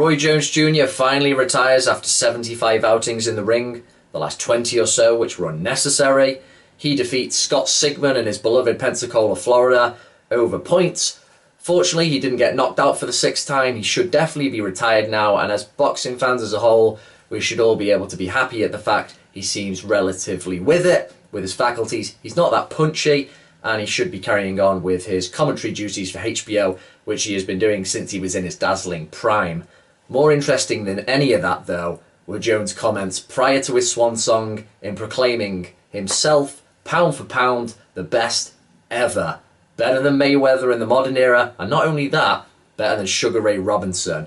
Roy Jones Jr. finally retires after 75 outings in the ring, the last 20 or so which were unnecessary. He defeats Scott Sigman in his beloved Pensacola, Florida, over points. Fortunately, he didn't get knocked out for the 6th time. He should definitely be retired now, and as boxing fans as a whole, we should all be able to be happy at the fact he seems relatively with it, with his faculties. He's not that punchy, and he should be carrying on with his commentary duties for HBO, which he has been doing since he was in his dazzling prime. More interesting than any of that, though, were Jones' comments prior to his swan song in proclaiming himself, pound for pound, the best ever. Better than Mayweather in the modern era, and not only that, better than Sugar Ray Robinson.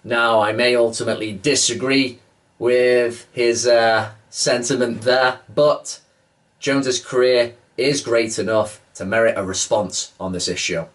Now, I may ultimately disagree with his sentiment there, but Jones's career is great enough to merit a response on this issue.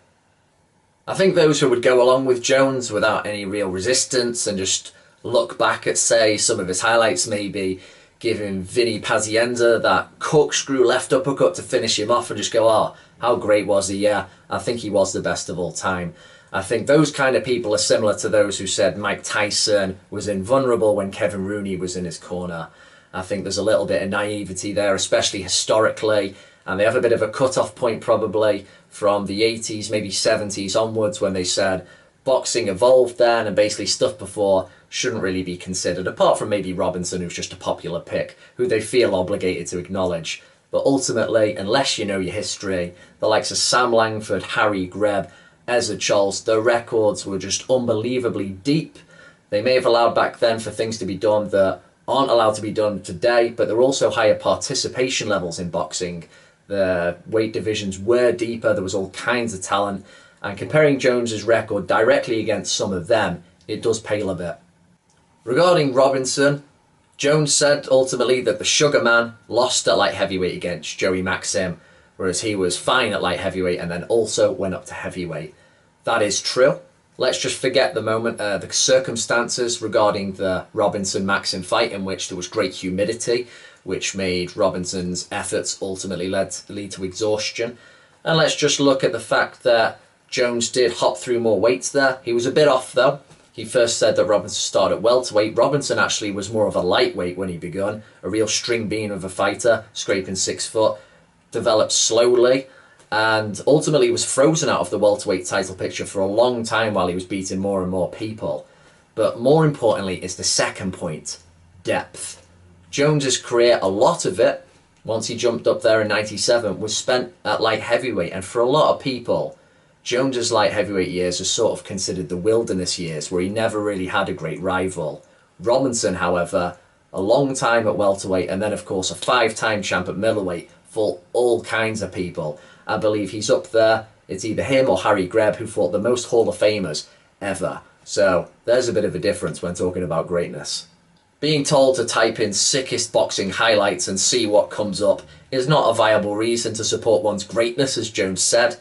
I think those who would go along with Jones without any real resistance and just look back at, say, some of his highlights, maybe giving Vinny Pazienza that corkscrew left uppercut to finish him off and just go, oh, how great was he? Yeah, I think he was the best of all time. I think those kind of people are similar to those who said Mike Tyson was invulnerable when Kevin Rooney was in his corner. I think there's a little bit of naivety there, especially historically, and they have a bit of a cut-off point probably from the 80s, maybe 70s onwards, when they said boxing evolved then and basically stuff before shouldn't really be considered, apart from maybe Robinson, who's just a popular pick, who they feel obligated to acknowledge. But ultimately, unless you know your history, the likes of Sam Langford, Harry Greb, Ezra Charles, their records were just unbelievably deep. They may have allowed back then for things to be done that aren't allowed to be done today, but there are also higher participation levels in boxing. The weight divisions were deeper, there was all kinds of talent, and comparing Jones's record directly against some of them, it does pale a bit. Regarding Robinson, Jones said ultimately that the Sugar Man lost at light heavyweight against Joey Maxim, whereas he was fine at light heavyweight and then also went up to heavyweight. That is true. Let's just forget the circumstances regarding the Robinson-Maxim fight, in which there was great humidity, which made Robinson's efforts ultimately lead to exhaustion. And let's just look at the fact that Jones did hop through more weights there. He was a bit off though. He first said that Robinson started at welterweight. Robinson actually was more of a lightweight when he begun, a real string bean of a fighter, scraping 6 foot, developed slowly, and ultimately was frozen out of the welterweight title picture for a long time while he was beating more and more people. But more importantly is the second point, depth. Jones's career, a lot of it, once he jumped up there in 97, was spent at light heavyweight, and for a lot of people, Jones's light heavyweight years are sort of considered the wilderness years, where he never really had a great rival. Robinson, however, a long time at welterweight, and then of course a 5-time champ at middleweight, fought all kinds of people. I believe he's up there. It's either him or Harry Greb, who fought the most Hall of Famers ever. So there's a bit of a difference when talking about greatness. Being told to type in sickest boxing highlights and see what comes up is not a viable reason to support one's greatness, as Jones said.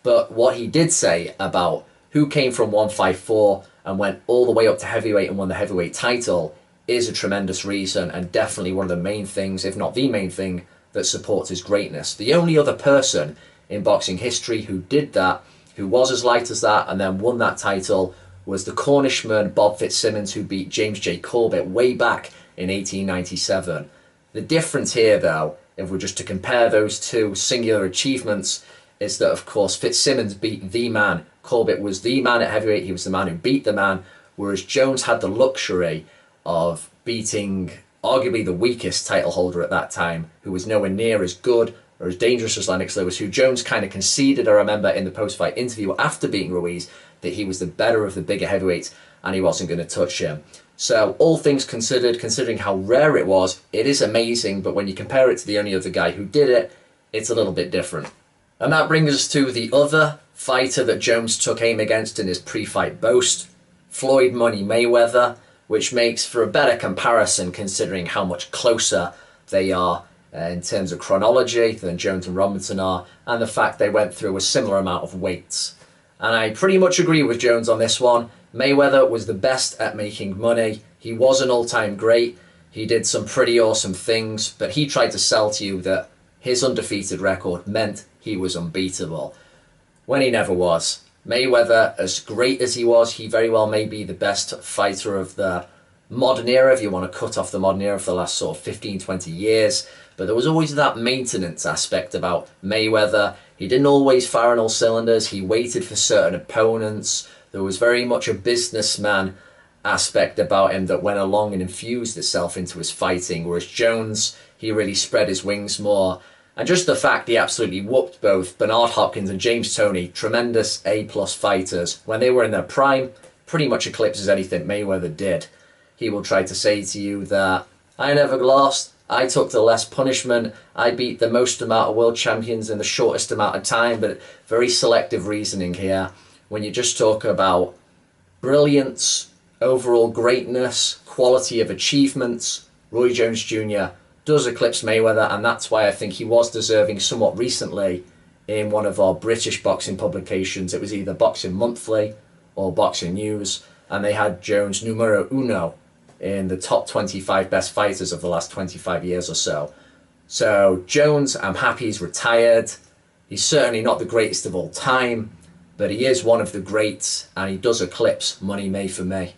But what he did say about who came from 154 and went all the way up to heavyweight and won the heavyweight title is a tremendous reason, and definitely one of the main things, if not the main thing, that supports his greatness. The only other person in boxing history who did that, who was as light as that and then won that title, was the Cornishman Bob Fitzsimmons, who beat James J. Corbett way back in 1897. The difference here, though, if we're just to compare those two singular achievements, is that, of course, Fitzsimmons beat the man. Corbett was the man at heavyweight. He was the man who beat the man, whereas Jones had the luxury of beating arguably the weakest title holder at that time, who was nowhere near as good or as dangerous as Lennox Lewis, who Jones kind of conceded, I remember, in the post-fight interview after beating Ruiz, that he was the better of the bigger heavyweights and he wasn't going to touch him. So all things considered, considering how rare it was, it is amazing, but when you compare it to the only other guy who did it, it's a little bit different. And that brings us to the other fighter that Jones took aim against in his pre-fight boast, Floyd Money Mayweather, which makes for a better comparison considering how much closer they are in terms of chronology than Jones and Robinson are, and the fact they went through a similar amount of weights. And I pretty much agree with Jones on this one. Mayweather was the best at making money. He was an all-time great. He did some pretty awesome things, but he tried to sell to you that his undefeated record meant he was unbeatable, when he never was. Mayweather, as great as he was, he very well may be the best fighter of the modern era, if you want to cut off the modern era, for the last sort of 15, 20 years. But there was always that maintenance aspect about Mayweather. He didn't always fire on all cylinders. He waited for certain opponents. There was very much a businessman aspect about him that went along and infused itself into his fighting, whereas Jones, he really spread his wings more. And just the fact he absolutely whooped both Bernard Hopkins and James Toney, tremendous A-plus fighters, when they were in their prime, pretty much eclipses anything Mayweather did. He will try to say to you that, I never lost, I took the less punishment, I beat the most amount of world champions in the shortest amount of time, but very selective reasoning here. When you just talk about brilliance, overall greatness, quality of achievements, Roy Jones Jr. does eclipse Mayweather, and that's why I think he was deserving somewhat recently in one of our British boxing publications. It was either Boxing Monthly or Boxing News, and they had Jones numero uno in the top 25 best fighters of the last 25 years or so. So Jones, I'm happy he's retired. He's certainly not the greatest of all time, but he is one of the greats, and he does eclipse Money May for me.